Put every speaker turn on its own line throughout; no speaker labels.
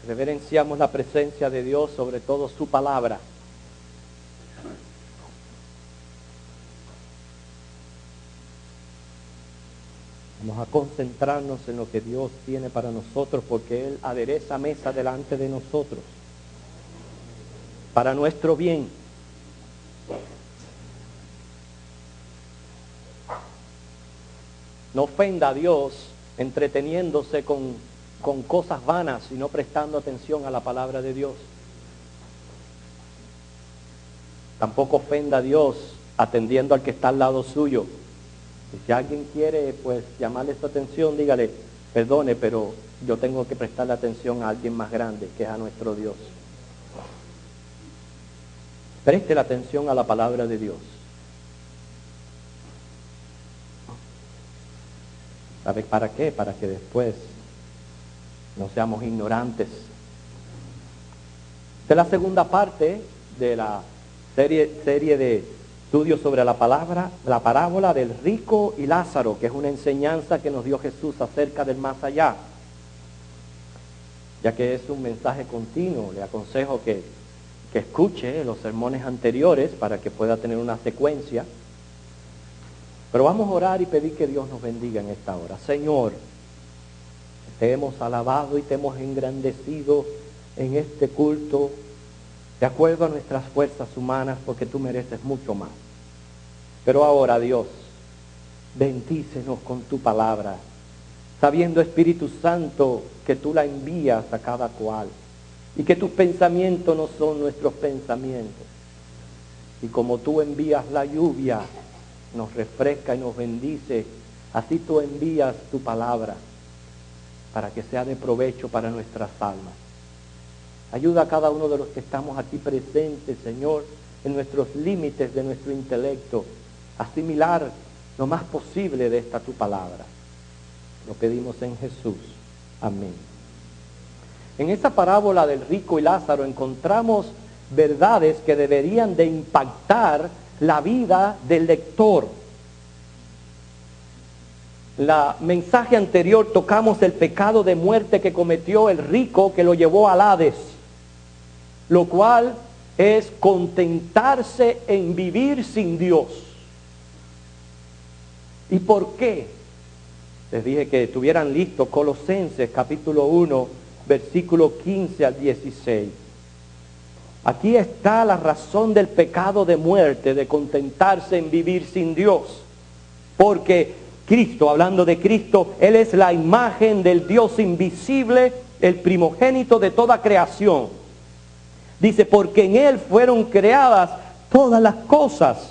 Reverenciamos la presencia de Dios, sobre todo su palabra. Vamos a concentrarnos en lo que Dios tiene para nosotros, porque Él adereza mesa delante de nosotros, para nuestro bien. No ofenda a Dios entreteniéndose con cosas vanas y no prestando atención a la palabra de Dios. Tampoco ofenda a Dios atendiendo al que está al lado suyo. Y si alguien quiere pues llamarle su atención, dígale, perdone, pero yo tengo que prestarle atención a alguien más grande, que es a nuestro Dios. Preste la atención a la palabra de Dios. ¿Sabe para qué? Para que después no seamos ignorantes. Esta es la segunda parte de la serie de estudios sobre la parábola del rico y Lázaro, que es una enseñanza que nos dio Jesús acerca del más allá. Ya que es un mensaje continuo, le aconsejo que escuche los sermones anteriores para que pueda tener una secuencia. Pero vamos a orar y pedir que Dios nos bendiga en esta hora. Señor, te hemos alabado y te hemos engrandecido en este culto de acuerdo a nuestras fuerzas humanas, porque tú mereces mucho más. Pero ahora, Dios, bendícenos con tu palabra, sabiendo, Espíritu Santo, que tú la envías a cada cual y que tus pensamientos no son nuestros pensamientos. Y como tú envías la lluvia, nos refresca y nos bendice, así tú envías tu palabra para que sea de provecho para nuestras almas. Ayuda a cada uno de los que estamos aquí presentes, Señor, en nuestros límites de nuestro intelecto, a asimilar lo más posible de esta tu palabra. Lo pedimos en Jesús. Amén. En esa parábola del rico y Lázaro encontramos verdades que deberían de impactar la vida del lector. La mensaje anterior tocamos el pecado de muerte que cometió el rico, que lo llevó al Hades, lo cual es contentarse en vivir sin Dios. ¿Y por qué? Les dije que tuvieran listo Colosenses capítulo 1, versículo 15 al 16. Aquí está la razón del pecado de muerte, de contentarse en vivir sin Dios. Porque Cristo, hablando de Cristo, Él es la imagen del Dios invisible, el primogénito de toda creación. Dice, porque en Él fueron creadas todas las cosas,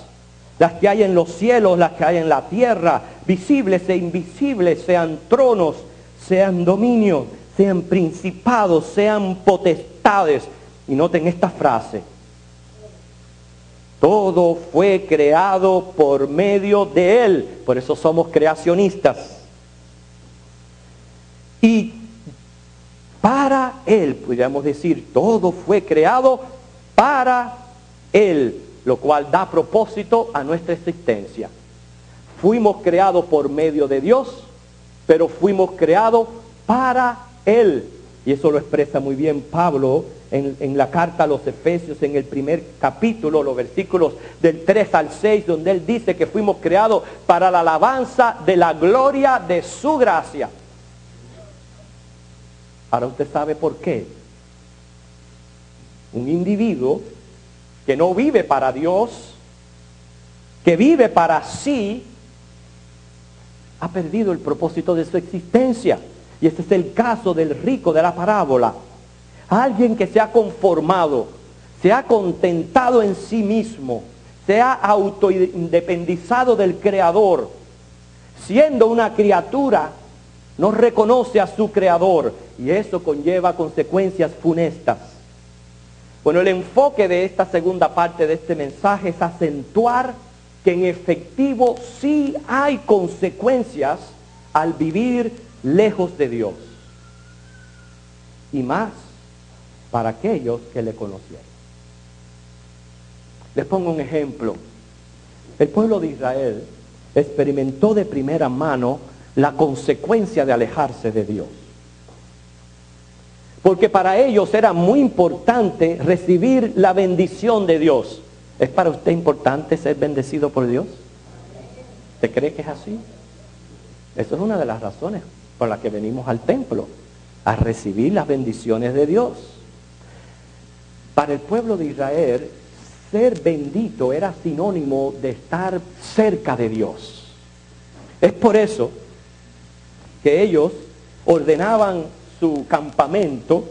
las que hay en los cielos, las que hay en la tierra, visibles e invisibles, sean tronos, sean dominios, sean principados, sean potestades. Y noten esta frase: todo fue creado por medio de Él. Por eso somos creacionistas. Y para Él, podríamos decir, todo fue creado para Él, lo cual da propósito a nuestra existencia. Fuimos creados por medio de Dios, pero fuimos creados para Él. Y eso lo expresa muy bien Pablo en la carta a los Efesios, en el primer capítulo, los versículos del 3 al 6, donde él dice que fuimos creados para la alabanza de la gloria de su gracia. Ahora usted sabe por qué. Un individuo que no vive para Dios, que vive para sí, ha perdido el propósito de su existencia. Y este es el caso del rico de la parábola. Alguien que se ha conformado, se ha contentado en sí mismo, se ha autoindependizado del Creador. Siendo una criatura, no reconoce a su Creador, y eso conlleva consecuencias funestas. Bueno, el enfoque de esta segunda parte de este mensaje es acentuar que en efectivo sí hay consecuencias al vivir lejos de Dios. Y más para aquellos que le conocieron. Les pongo un ejemplo. El pueblo de Israel experimentó de primera mano la consecuencia de alejarse de Dios. porque para ellos era muy importante recibir la bendición de Dios. ¿Es para usted importante ser bendecido por Dios? ¿Usted cree que es así? Eso es una de las razones por las que venimos al templo, a recibir las bendiciones de Dios. Para el pueblo de Israel, ser bendito era sinónimo de estar cerca de Dios. Es por eso que ellos ordenaban su campamento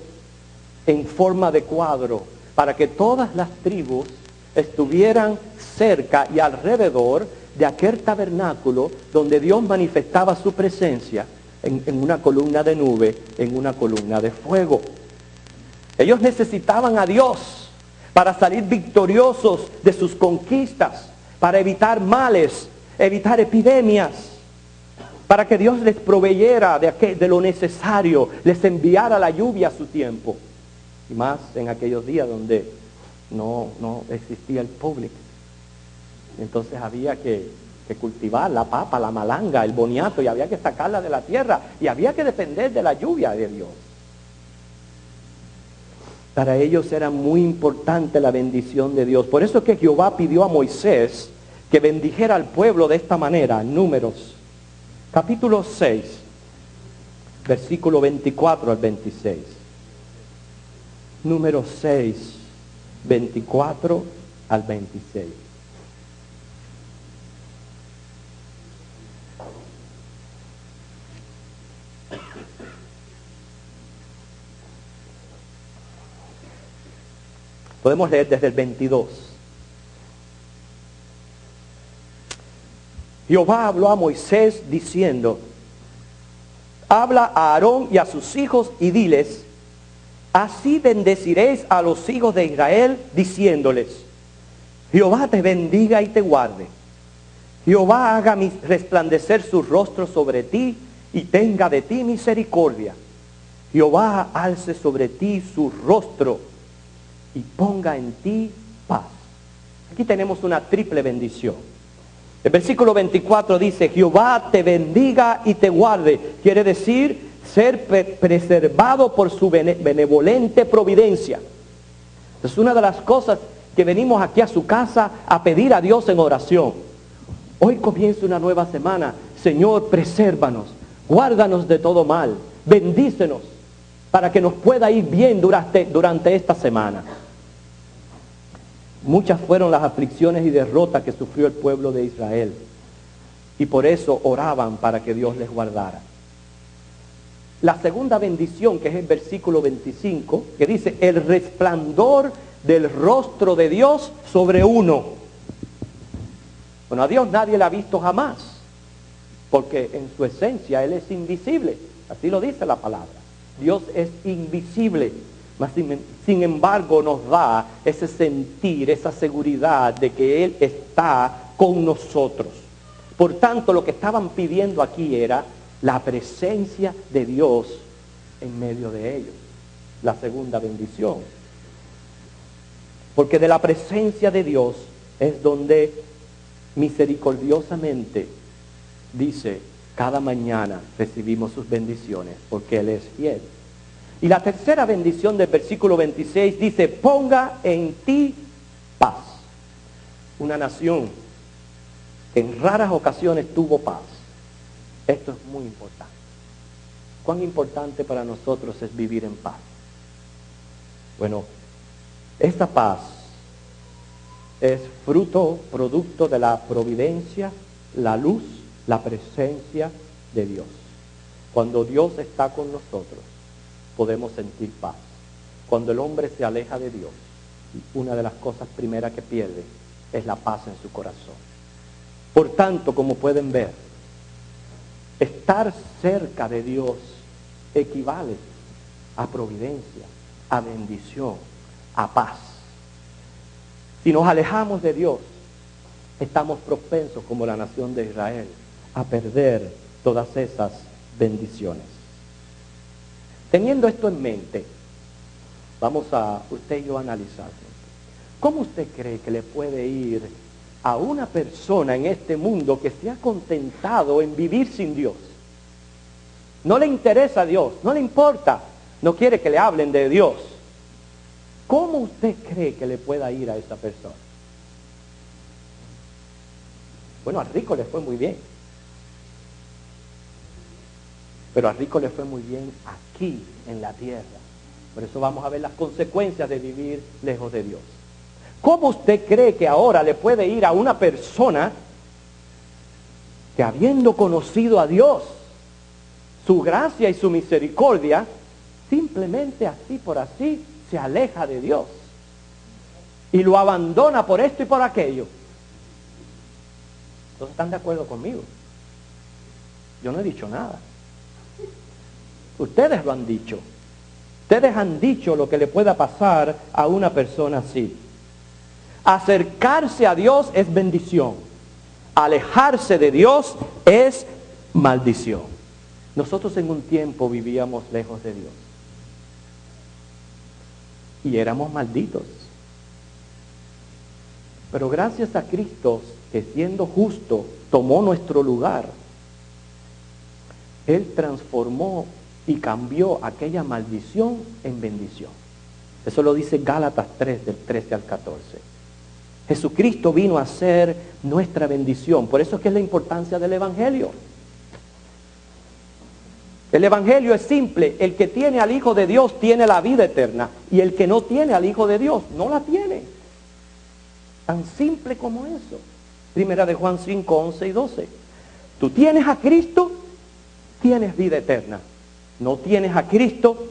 en forma de cuadro, para que todas las tribus estuvieran cerca y alrededor de aquel tabernáculo donde Dios manifestaba su presencia en una columna de nube, en una columna de fuego. Ellos necesitaban a Dios para salir victoriosos de sus conquistas, para evitar males, evitar epidemias, para que Dios les proveyera de lo necesario, les enviara la lluvia a su tiempo. Y más en aquellos días donde no existía el público. Entonces había que cultivar la papa, la malanga, el boniato, y había que sacarla de la tierra, y había que depender de la lluvia de Dios. Para ellos era muy importante la bendición de Dios. Por eso es que Jehová pidió a Moisés que bendijera al pueblo de esta manera. Números, capítulo 6, versículo 24 al 26. Números 6, 24 al 26. Podemos leer desde el 22. Jehová habló a Moisés diciendo: habla a Aarón y a sus hijos y diles: así bendeciréis a los hijos de Israel, diciéndoles: Jehová te bendiga y te guarde. Jehová haga resplandecer su rostro sobre ti y tenga de ti misericordia. Jehová alce sobre ti su rostro y ponga en ti paz. Aquí tenemos una triple bendición. El versículo 24 dice: Jehová te bendiga y te guarde. Quiere decir ser preservado por su benevolente providencia. Es una de las cosas que venimos aquí a su casa a pedir a Dios en oración. Hoy comienza una nueva semana. Señor, presérvanos, guárdanos de todo mal, bendícenos para que nos pueda ir bien durante esta semana. Muchas fueron las aflicciones y derrotas que sufrió el pueblo de Israel, y por eso oraban para que Dios les guardara. La segunda bendición, que es el versículo 25, que dice: el resplandor del rostro de Dios sobre uno. Bueno, a Dios nadie le ha visto jamás, porque en su esencia Él es invisible. Así lo dice la palabra. Dios es invisible. Mas sin embargo nos da ese sentir, esa seguridad de que Él está con nosotros. Por tanto, lo que estaban pidiendo aquí era la presencia de Dios en medio de ellos. La segunda bendición. Porque de la presencia de Dios es donde misericordiosamente, dice, cada mañana recibimos sus bendiciones, porque Él es fiel. Y la tercera bendición del versículo 26 dice: ponga en ti paz. Una nación que en raras ocasiones tuvo paz. Esto es muy importante. ¿Cuán importante para nosotros es vivir en paz? Bueno, esta paz es producto de la providencia, la luz, la presencia de Dios. Cuando Dios está con nosotros, podemos sentir paz. Cuando el hombre se aleja de Dios, una de las cosas primeras que pierde es la paz en su corazón. Por tanto, como pueden ver, estar cerca de Dios equivale a providencia, a bendición, a paz. Si nos alejamos de Dios, estamos propensos, como la nación de Israel, a perder todas esas bendiciones. Teniendo esto en mente, vamos a usted y yo analizar. ¿Cómo usted cree que le puede ir a una persona en este mundo que se ha contentado en vivir sin Dios? No le interesa a Dios, no le importa, no quiere que le hablen de Dios. ¿Cómo usted cree que le pueda ir a esa persona? Bueno, al rico le fue muy bien. Pero al rico le fue muy bien aquí, en la tierra. Por eso vamos a ver las consecuencias de vivir lejos de Dios. ¿Cómo usted cree que ahora le puede ir a una persona que, habiendo conocido a Dios, su gracia y su misericordia, simplemente así por así se aleja de Dios y lo abandona por esto y por aquello? ¿Todos están de acuerdo conmigo? Yo no he dicho nada. Ustedes lo han dicho. Ustedes han dicho lo que le pueda pasar a una persona así. Acercarse a Dios es bendición. Alejarse de Dios es maldición. Nosotros en un tiempo vivíamos lejos de Dios. Y éramos malditos. Pero gracias a Cristo, que siendo justo, tomó nuestro lugar, Él transformó y cambió aquella maldición en bendición. Eso lo dice Gálatas 3, del 13 al 14. Jesucristo vino a ser nuestra bendición. Por eso es que es la importancia del Evangelio. El Evangelio es simple. El que tiene al Hijo de Dios tiene la vida eterna. Y el que no tiene al Hijo de Dios no la tiene. Tan simple como eso. Primera de Juan 5, 11 y 12. Tú tienes a Cristo, tienes vida eterna. No tienes a Cristo,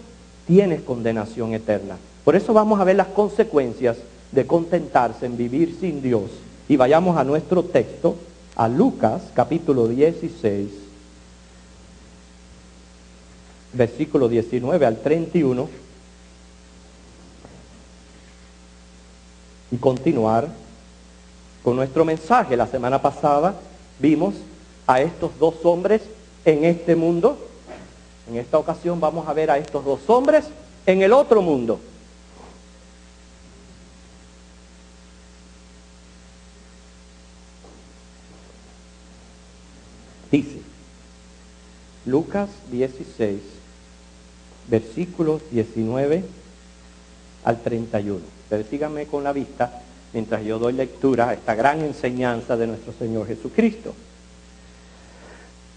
tienes condenación eterna. Por eso vamos a ver las consecuencias de contentarse en vivir sin Dios. Y vayamos a nuestro texto, a Lucas capítulo 16, versículo 19 al 31, y continuar con nuestro mensaje. La semana pasada vimos a estos dos hombres en este mundo. En esta ocasión vamos a ver a estos dos hombres en el otro mundo. Dice, Lucas 16, versículos 19 al 31. Ustedes síganme con la vista mientras yo doy lectura a esta gran enseñanza de nuestro Señor Jesucristo.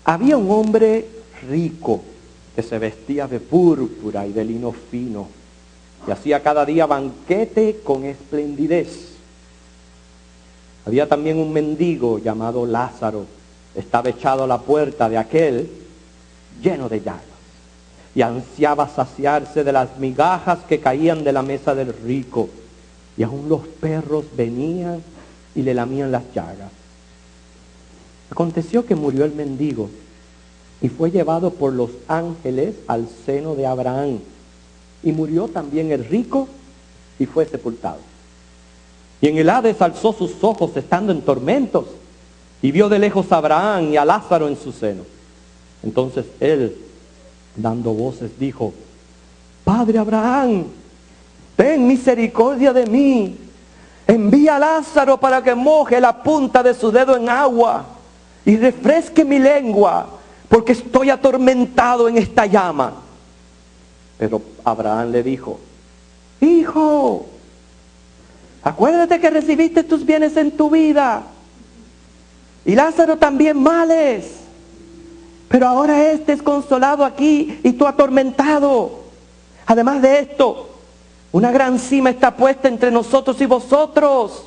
Había un hombre rico que se vestía de púrpura y de lino fino y hacía cada día banquete con esplendidez. Había también un mendigo llamado Lázaro. Estaba echado a la puerta de aquel lleno de llagas y ansiaba saciarse de las migajas que caían de la mesa del rico, y aún los perros venían y le lamían las llagas. Aconteció que murió el mendigo y fue llevado por los ángeles al seno de Abraham, y murió también el rico y fue sepultado. Y en el Hades alzó sus ojos estando en tormentos, y vio de lejos a Abraham y a Lázaro en su seno. Entonces él, dando voces, dijo: Padre Abraham, ten misericordia de mí. Envía a Lázaro para que moje la punta de su dedo en agua y refresque mi lengua, porque estoy atormentado en esta llama. Pero Abraham le dijo: Hijo, acuérdate que recibiste tus bienes en tu vida, y Lázaro también males, pero ahora este es consolado aquí y tú atormentado. Además de esto, una gran cima está puesta entre nosotros y vosotros,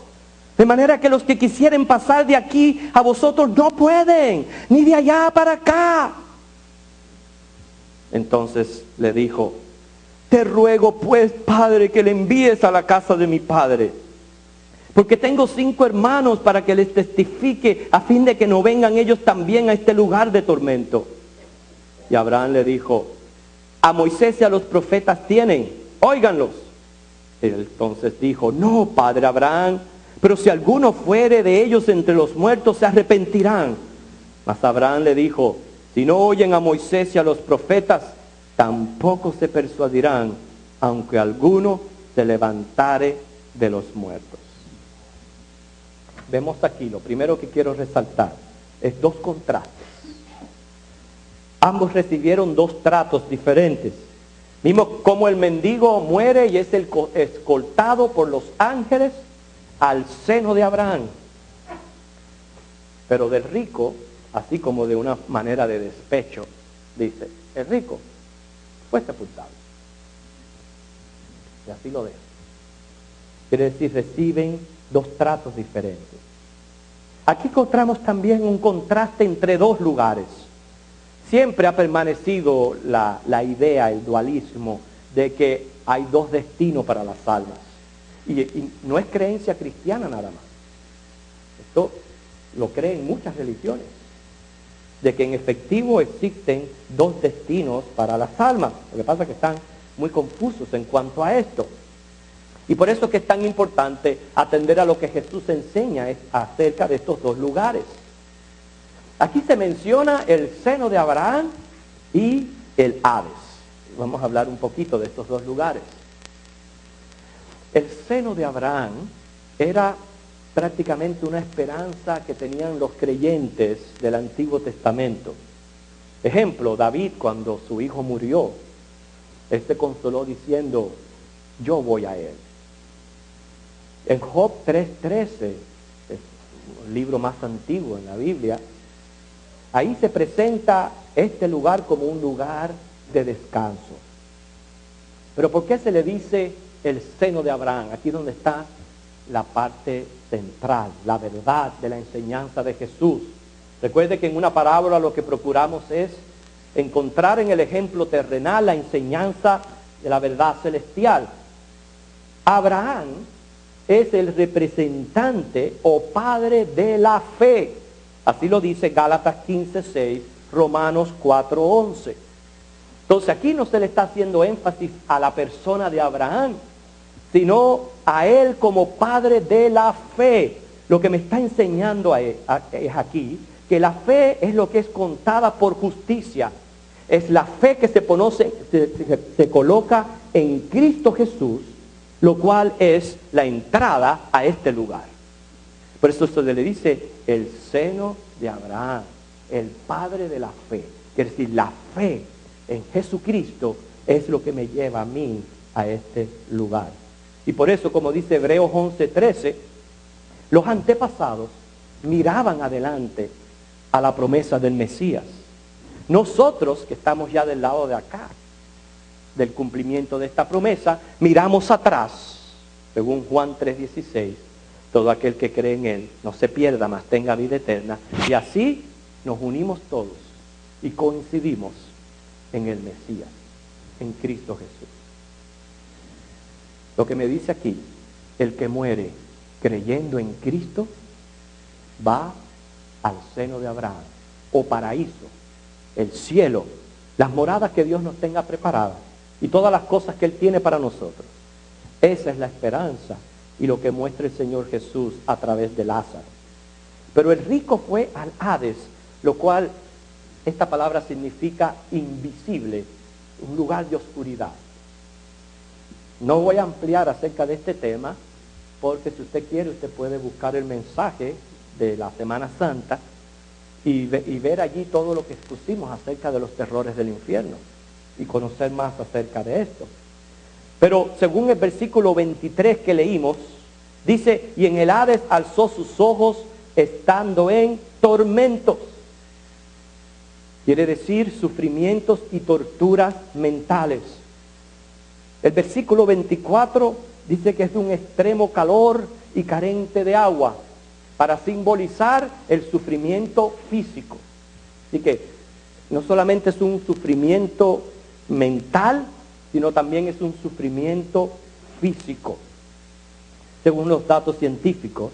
de manera que los que quisieren pasar de aquí a vosotros no pueden, ni de allá para acá. Entonces le dijo: Te ruego pues, Padre, que le envíes a la casa de mi padre, porque tengo 5 hermanos, para que les testifique, a fin de que no vengan ellos también a este lugar de tormento. Y Abraham le dijo: A Moisés y a los profetas tienen, óiganlos. Él entonces dijo: No, padre Abraham, pero si alguno fuere de ellos entre los muertos, se arrepentirán. Mas Abraham le dijo: Si no oyen a Moisés y a los profetas, tampoco se persuadirán, aunque alguno se levantare de los muertos. Vemos aquí, lo primero que quiero resaltar es 2 contrastes. Ambos recibieron 2 tratos diferentes. Vimos cómo el mendigo muere y es escoltado por los ángeles al seno de Abraham. Pero del rico, así como de una manera de despecho, dice, el rico fue sepultado. Y así lo deja. Quiere decir, reciben dos tratos diferentes. Aquí encontramos también un contraste entre dos lugares. Siempre ha permanecido la idea, el dualismo, de que hay dos destinos para las almas. Y no es creencia cristiana nada más. Esto lo creen muchas religiones. De que en efectivo existen dos destinos para las almas. Lo que pasa es que están muy confusos en cuanto a esto. Y por eso es que es tan importante atender a lo que Jesús enseña acerca de estos dos lugares. Aquí se menciona el seno de Abraham y el Hades. Vamos a hablar un poquito de estos dos lugares. El seno de Abraham era prácticamente una esperanza que tenían los creyentes del Antiguo Testamento. Ejemplo, David, cuando su hijo murió, él se consoló diciendo, yo voy a él. En Job 3:13, es un libro más antiguo en la Biblia, ahí se presenta este lugar como un lugar de descanso. Pero ¿por qué se le dice el seno de Abraham? Aquí donde está la parte central, la verdad de la enseñanza de Jesús. Recuerde que en una parábola lo que procuramos es encontrar en el ejemplo terrenal la enseñanza de la verdad celestial. Abraham es el representante o padre de la fe. Así lo dice Gálatas 15:6, Romanos 4:11. Entonces aquí no se le está haciendo énfasis a la persona de Abraham, sino a él como padre de la fe. Lo que me está enseñando es aquí que la fe es lo que es contada por justicia. Es la fe que se coloca en Cristo Jesús, lo cual es la entrada a este lugar. Por eso se le dice el seno de Abraham, el padre de la fe. Quiere decir, la fe en Jesucristo es lo que me lleva a mí a este lugar. Y por eso, como dice Hebreos 11:13, los antepasados miraban adelante a la promesa del Mesías. Nosotros, que estamos ya del lado de acá, del cumplimiento de esta promesa, miramos atrás, según Juan 3:16, todo aquel que cree en él no se pierda, mas tenga vida eterna, y así nos unimos todos y coincidimos en el Mesías, en Cristo Jesús. Lo que me dice aquí, el que muere creyendo en Cristo va al seno de Abraham, o paraíso, el cielo, las moradas que Dios nos tenga preparadas y todas las cosas que Él tiene para nosotros. Esa es la esperanza y lo que muestra el Señor Jesús a través de Lázaro. Pero el rico fue al Hades, lo cual esta palabra significa invisible, un lugar de oscuridad. No voy a ampliar acerca de este tema, porque si usted quiere, usted puede buscar el mensaje de la Semana Santa y ver allí todo lo que expusimos acerca de los terrores del infierno y conocer más acerca de esto. Pero según el versículo 23 que leímos, dice, y en el Hades alzó sus ojos estando en tormentos. Quiere decir sufrimientos y torturas mentales. El versículo 24 dice que es de un extremo calor y carente de agua, para simbolizar el sufrimiento físico. Así que no solamente es un sufrimiento mental, sino también es un sufrimiento físico. Según los datos científicos,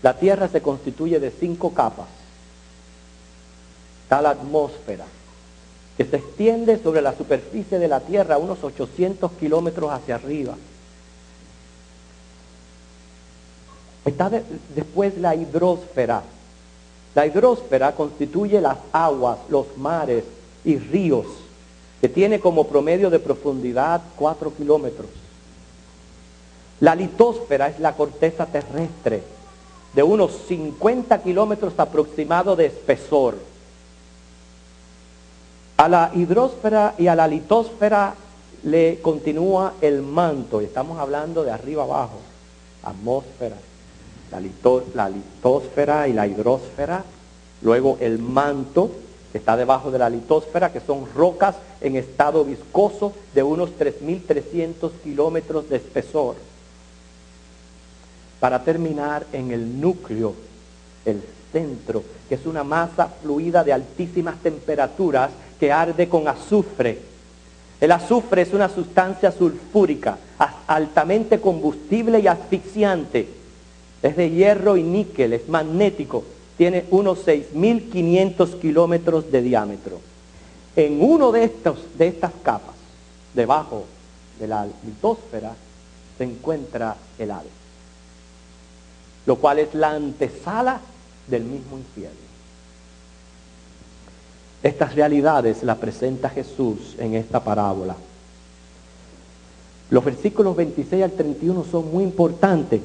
la Tierra se constituye de 5 capas. Está la atmósfera, que se extiende sobre la superficie de la Tierra a unos 800 kilómetros hacia arriba. Está después la hidrosfera. La hidrosfera constituye las aguas, los mares y ríos, que tiene como promedio de profundidad 4 kilómetros. La litosfera es la corteza terrestre, de unos 50 kilómetros aproximado de espesor. A la hidrosfera y a la litosfera le continúa el manto, y estamos hablando de arriba abajo, atmósfera, la litosfera y la hidrosfera, luego el manto que está debajo de la litosfera, que son rocas en estado viscoso de unos 3.300 kilómetros de espesor, para terminar en el núcleo, el centro, que es una masa fluida de altísimas temperaturas que arde con azufre. El azufre es una sustancia sulfúrica, altamente combustible y asfixiante. Es de hierro y níquel, es magnético, tiene unos 6.500 kilómetros de diámetro. En uno de estas capas, debajo de la litosfera, se encuentra el Hades, lo cual es la antesala del mismo infierno. Estas realidades las presenta Jesús en esta parábola. Los versículos 26 al 31 son muy importantes.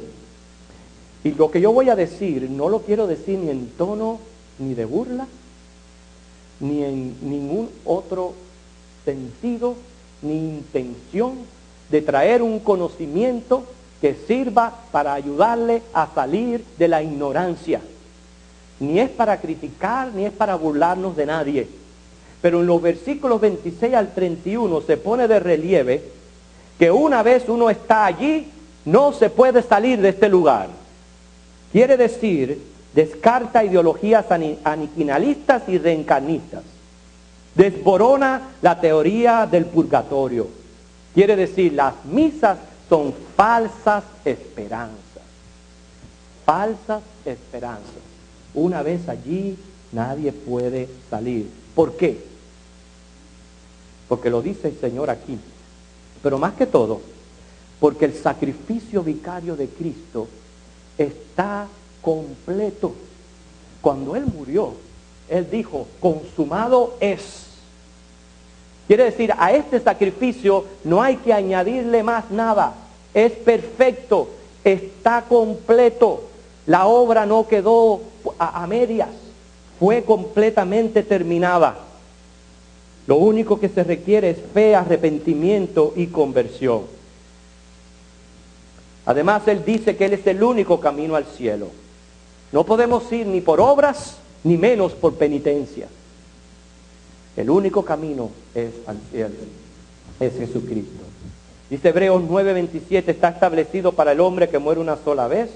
Y lo que yo voy a decir, no lo quiero decir ni en tono ni de burla, ni en ningún otro sentido, ni intención de traer un conocimiento que sirva para ayudarle a salir de la ignorancia. Ni es para criticar, ni es para burlarnos de nadie. Pero en los versículos 26 al 31 se pone de relieve que una vez uno está allí, no se puede salir de este lugar. Quiere decir, descarta ideologías aniquilalistas y reencarnistas. Desborona la teoría del purgatorio. Quiere decir, las misas son falsas esperanzas. Falsas esperanzas. Una vez allí, nadie puede salir. ¿Por qué? Porque lo dice el Señor aquí. Pero más que todo, porque el sacrificio vicario de Cristo está completo. Cuando Él murió, Él dijo, consumado es. Quiere decir, a este sacrificio no hay que añadirle más nada. Es perfecto, está completo. La obra no quedó a medias, fue completamente terminada. Lo único que se requiere es fe, arrepentimiento y conversión. Además, Él dice que Él es el único camino al cielo. No podemos ir ni por obras, ni menos por penitencia. El único camino es al cielo, es Jesucristo. Dice Hebreos 9:27, está establecido para el hombre que muere una sola vez,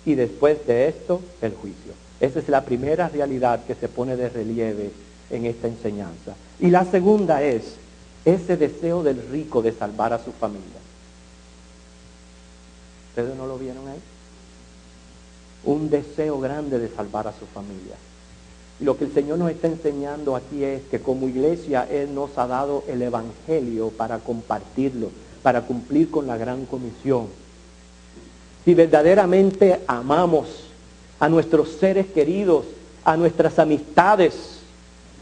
y después de esto, el juicio. Esa es la primera realidad que se pone de relieve en esta enseñanza. Y la segunda es ese deseo del rico de salvar a su familia. ¿Ustedes no lo vieron ahí? Un deseo grande de salvar a su familia. Y lo que el Señor nos está enseñando aquí es que como iglesia Él nos ha dado el Evangelio para compartirlo, para cumplir con la gran comisión. Si verdaderamente amamos a nuestros seres queridos, a nuestras amistades,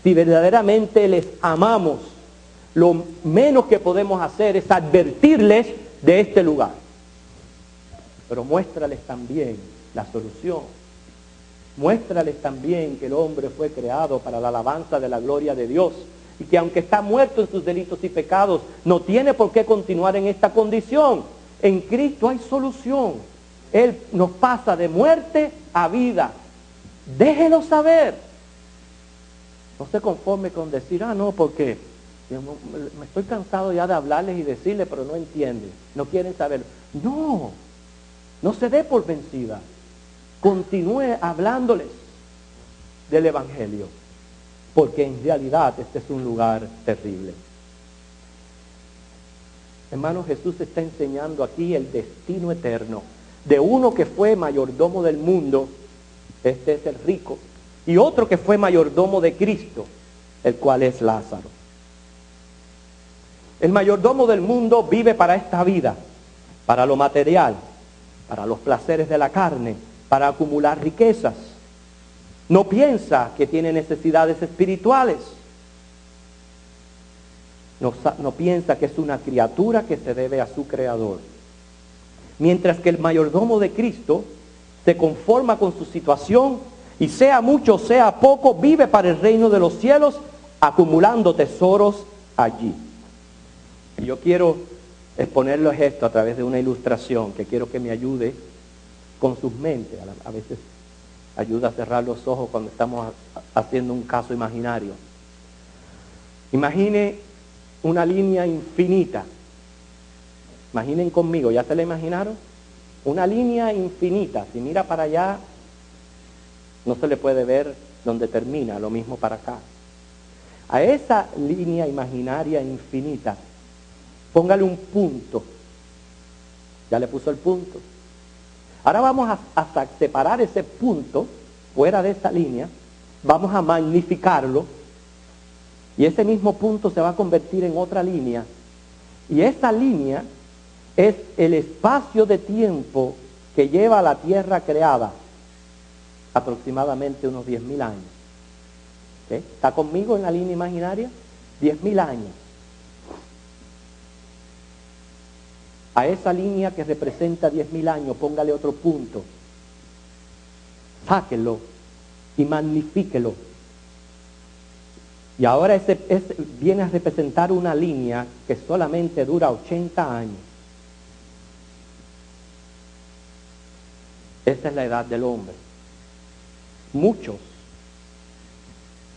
si verdaderamente les amamos, lo menos que podemos hacer es advertirles de este lugar. Pero muéstrales también la solución. Muéstrales también que el hombre fue creado para la alabanza de la gloria de Dios y que aunque está muerto en sus delitos y pecados, no tiene por qué continuar en esta condición. En Cristo hay solución. Él nos pasa de muerte a vida. Déjelo saber. No se conforme con decir, no, porque me estoy cansado ya de hablarles y decirles, pero no entienden, no quieren saber. No, no se dé por vencida. Continúe hablándoles del Evangelio, porque en realidad este es un lugar terrible. Hermano, Jesús está enseñando aquí el destino eterno de uno que fue mayordomo del mundo, este es el rico, y otro que fue mayordomo de Cristo, el cual es Lázaro. El mayordomo del mundo vive para esta vida, para lo material, para los placeres de la carne, para acumular riquezas. No piensa que tiene necesidades espirituales. No piensa que es una criatura que se debe a su Creador. Mientras que el mayordomo de Cristo se conforma con su situación y sea mucho o sea poco, vive para el reino de los cielos, acumulando tesoros allí. Y yo quiero exponerles esto a través de una ilustración que quiero que me ayude con sus mentes. A veces ayuda a cerrar los ojos cuando estamos haciendo un caso imaginario. Imagine una línea infinita. Imaginen conmigo, ¿ya se la imaginaron? Una línea infinita. Si mira para allá, no se le puede ver dónde termina, lo mismo para acá. A esa línea imaginaria infinita, póngale un punto. Ya le puso el punto. Ahora vamos a separar ese punto fuera de esa línea, vamos a magnificarlo, y ese mismo punto se va a convertir en otra línea, y esa línea es el espacio de tiempo que lleva la Tierra creada, aproximadamente unos 10.000 años. ¿Sí? ¿Está conmigo en la línea imaginaria? 10.000 años. A esa línea que representa 10.000 años, póngale otro punto. Sáquelo y magnifíquelo. Y ahora ese viene a representar una línea que solamente dura 80 años. Esa es la edad del hombre. Muchos,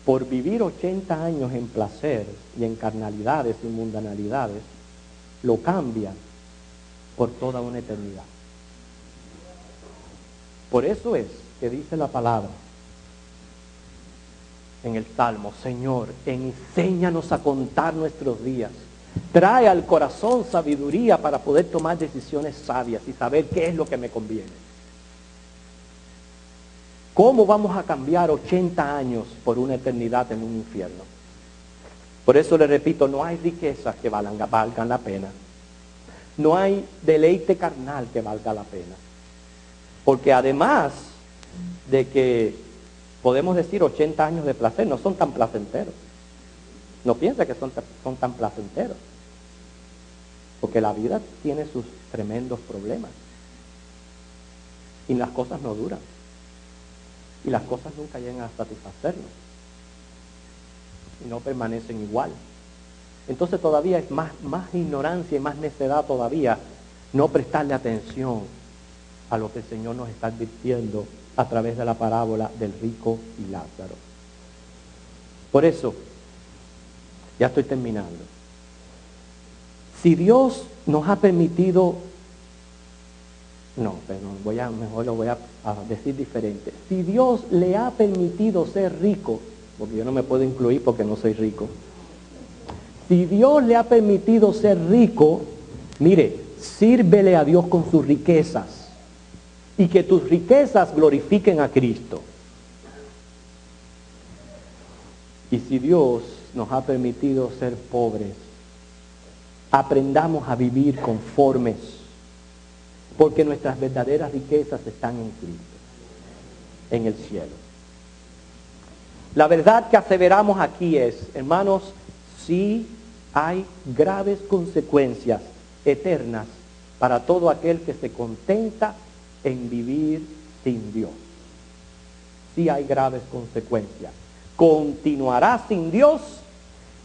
por vivir 80 años en placer y en carnalidades y mundanalidades, lo cambian por toda una eternidad. Por eso es que dice la palabra en el Salmo: Señor, enséñanos a contar nuestros días. Trae al corazón sabiduría para poder tomar decisiones sabias y saber qué es lo que me conviene. ¿Cómo vamos a cambiar 80 años por una eternidad en un infierno? Por eso le repito, no hay riquezas que valgan la pena. No hay deleite carnal que valga la pena. Porque además de que podemos decir 80 años de placer, no son tan placenteros. No piensa que son tan placenteros. Porque la vida tiene sus tremendos problemas. Y las cosas no duran. Y las cosas nunca llegan a satisfacernos. Y no permanecen igual. Entonces todavía es más ignorancia y más necedad todavía no prestarle atención a lo que el Señor nos está advirtiendo a través de la parábola del rico y Lázaro. Por eso, ya estoy terminando. Si Dios nos ha permitido, mejor lo voy a decir diferente. Si Dios le ha permitido ser rico, porque yo no me puedo incluir porque no soy rico. Si Dios le ha permitido ser rico, mire, sírvele a Dios con sus riquezas y que tus riquezas glorifiquen a Cristo. Y si Dios nos ha permitido ser pobres, aprendamos a vivir conformes, porque nuestras verdaderas riquezas están en Cristo, en el cielo. La verdad que aseveramos aquí es, hermanos, sí hay graves consecuencias eternas para todo aquel que se contenta en vivir sin Dios. Sí hay graves consecuencias. Continuará sin Dios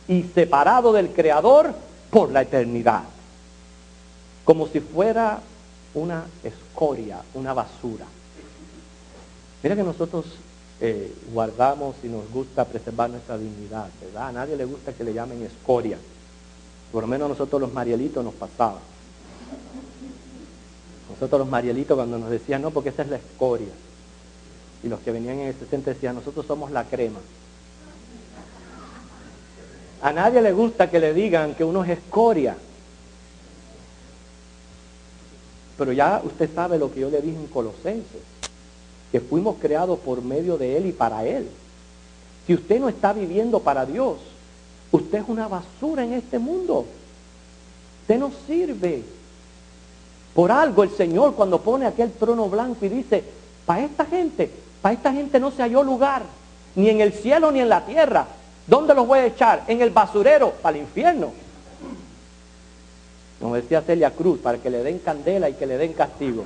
y separado del Creador por la eternidad. Como si fuera una escoria, una basura. Mira que nosotros guardamos y nos gusta preservar nuestra dignidad, ¿verdad? A nadie le gusta que le llamen escoria. Por lo menos a nosotros los marielitos nos pasaba. Nosotros los marielitos cuando nos decían, no, porque esa es la escoria. Y los que venían en el 60 decían, nosotros somos la crema. A nadie le gusta que le digan que uno es escoria. Pero ya usted sabe lo que yo le dije en Colosenses, que fuimos creados por medio de Él y para Él. Si usted no está viviendo para Dios, usted es una basura en este mundo. Usted no sirve. Por algo el Señor cuando pone aquel trono blanco y dice, para esta gente no se halló lugar, ni en el cielo ni en la tierra. ¿Dónde los voy a echar? En el basurero, para el infierno. Como decía Celia Cruz, para que le den candela y que le den castigo.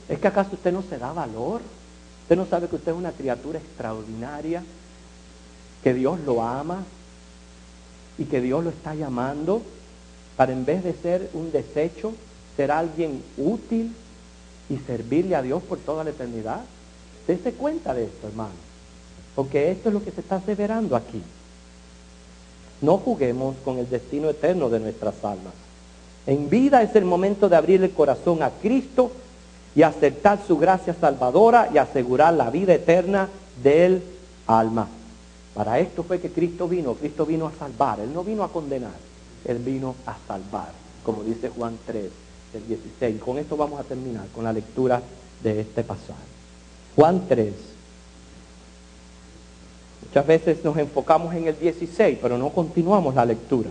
¿Es que acaso usted no se da valor? ¿Usted no sabe que usted es una criatura extraordinaria? que Dios lo ama y que Dios lo está llamando para, en vez de ser un desecho, ser alguien útil y servirle a Dios por toda la eternidad? Dese cuenta de esto, hermano, porque esto es lo que se está aseverando aquí. No juguemos con el destino eterno de nuestras almas. En vida es el momento de abrir el corazón a Cristo y aceptar su gracia salvadora y asegurar la vida eterna del alma. Para esto fue que Cristo vino a salvar. Él no vino a condenar, Él vino a salvar, como dice Juan 3, del 16. Con esto vamos a terminar con la lectura de este pasaje. Juan 3. Muchas veces nos enfocamos en el 16, pero no continuamos la lectura.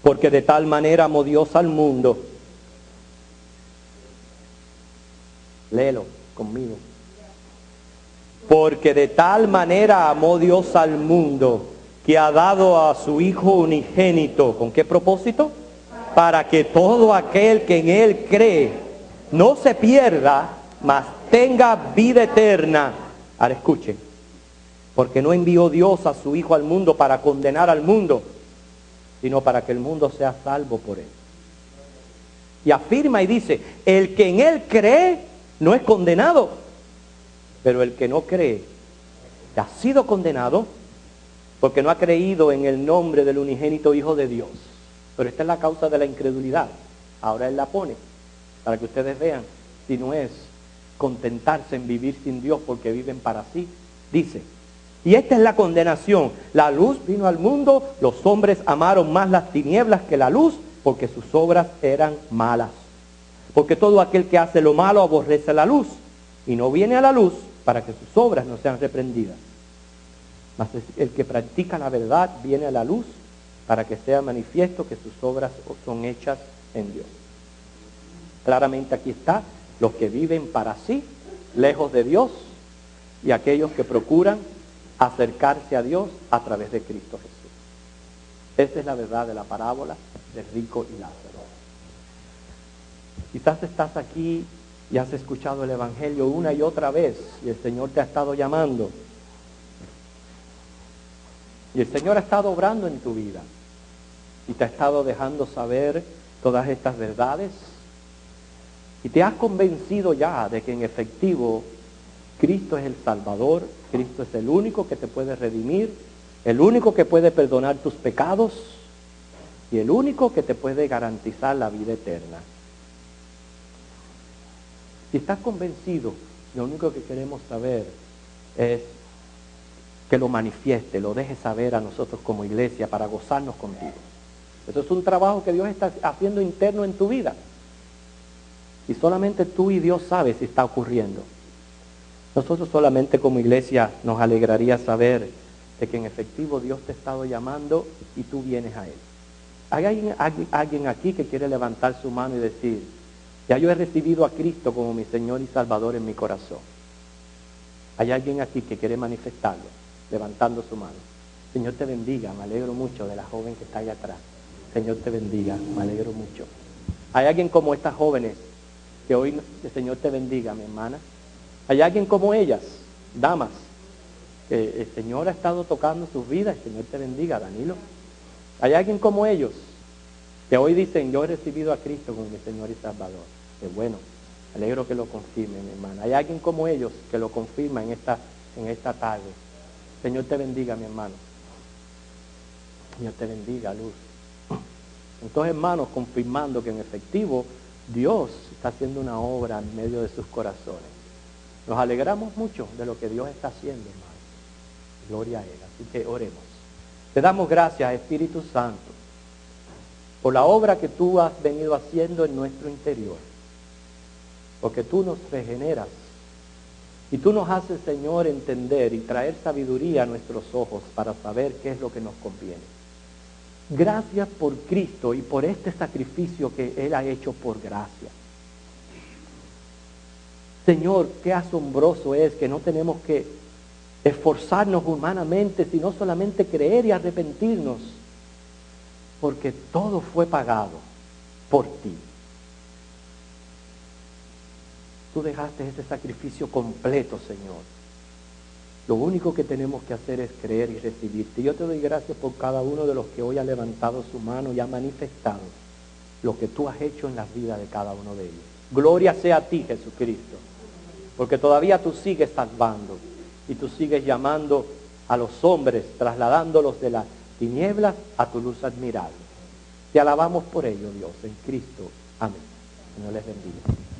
Porque de tal manera amó Dios al mundo. Léelo conmigo. Porque de tal manera amó Dios al mundo, que ha dado a su Hijo unigénito. ¿Con qué propósito? Para que todo aquel que en Él cree no se pierda, mas tenga vida eterna. Ahora escuchen. Porque no envió Dios a su Hijo al mundo para condenar al mundo, sino para que el mundo sea salvo por Él. Y afirma y dice, el que en Él cree no es condenado, pero el que no cree ha sido condenado porque no ha creído en el nombre del unigénito Hijo de Dios. Pero esta es la causa de la incredulidad. Ahora Él la pone para que ustedes vean si no es contentarse en vivir sin Dios porque viven para sí. Dice, y esta es la condenación: la luz vino al mundo, los hombres amaron más las tinieblas que la luz, porque sus obras eran malas. Porque todo aquel que hace lo malo aborrece la luz, y no viene a la luz para que sus obras no sean reprendidas. Mas el que practica la verdad viene a la luz, para que sea manifiesto que sus obras son hechas en Dios. Claramente aquí está, los que viven para sí, lejos de Dios, y aquellos que procuran acercarse a Dios a través de Cristo Jesús. Esa es la verdad de la parábola del rico y Lázaro. Quizás estás aquí y has escuchado el Evangelio una y otra vez y el Señor te ha estado llamando. Y el Señor ha estado obrando en tu vida y te ha estado dejando saber todas estas verdades. Y te has convencido ya de que en efectivo Cristo es el Salvador, Cristo es el único que te puede redimir, el único que puede perdonar tus pecados y el único que te puede garantizar la vida eterna. Si estás convencido, lo único que queremos saber es que lo manifieste, lo deje saber a nosotros como iglesia para gozarnos contigo. Eso es un trabajo que Dios está haciendo interno en tu vida. Y solamente tú y Dios sabes si está ocurriendo. Nosotros solamente como iglesia nos alegraría saber de que en efectivo Dios te ha estado llamando y tú vienes a Él. ¿Hay alguien aquí que quiere levantar su mano y decir, ya yo he recibido a Cristo como mi Señor y Salvador en mi corazón? ¿Hay alguien aquí que quiere manifestarlo, levantando su mano? Señor te bendiga, me alegro mucho de la joven que está allá atrás. Señor te bendiga, me alegro mucho. ¿Hay alguien como estas jóvenes que hoy, el Señor te bendiga, mi hermana? ¿Hay alguien como ellas, damas, que el Señor ha estado tocando sus vidas? El Señor te bendiga, Danilo. ¿Hay alguien como ellos que hoy dicen, yo he recibido a Cristo como mi Señor y Salvador? Qué bueno, me alegro que lo confirmen, mi hermana. ¿Hay alguien como ellos que lo confirma en esta tarde? Señor te bendiga, mi hermano. Señor te bendiga, Luz. Entonces, hermanos, confirmando que en efectivo Dios está haciendo una obra en medio de sus corazones. Nos alegramos mucho de lo que Dios está haciendo, hermano. Gloria a Él. Así que oremos. Te damos gracias, Espíritu Santo, por la obra que tú has venido haciendo en nuestro interior. Porque tú nos regeneras. Y tú nos haces, Señor, entender y traer sabiduría a nuestros ojos para saber qué es lo que nos conviene. Gracias por Cristo y por este sacrificio que Él ha hecho por gracia. Señor, qué asombroso es que no tenemos que esforzarnos humanamente, sino solamente creer y arrepentirnos, porque todo fue pagado, por ti. Tú dejaste ese sacrificio completo, Señor. Lo único que tenemos que hacer es creer y recibirte. Yo te doy gracias por cada uno de los que hoy ha levantado su mano y ha manifestado lo que tú has hecho en la vida de cada uno de ellos. Gloria sea a ti, Jesucristo, porque todavía tú sigues salvando y tú sigues llamando a los hombres, trasladándolos de las tinieblas a tu luz admirable. Te alabamos por ello, Dios, en Cristo. Amén. Señor les bendiga.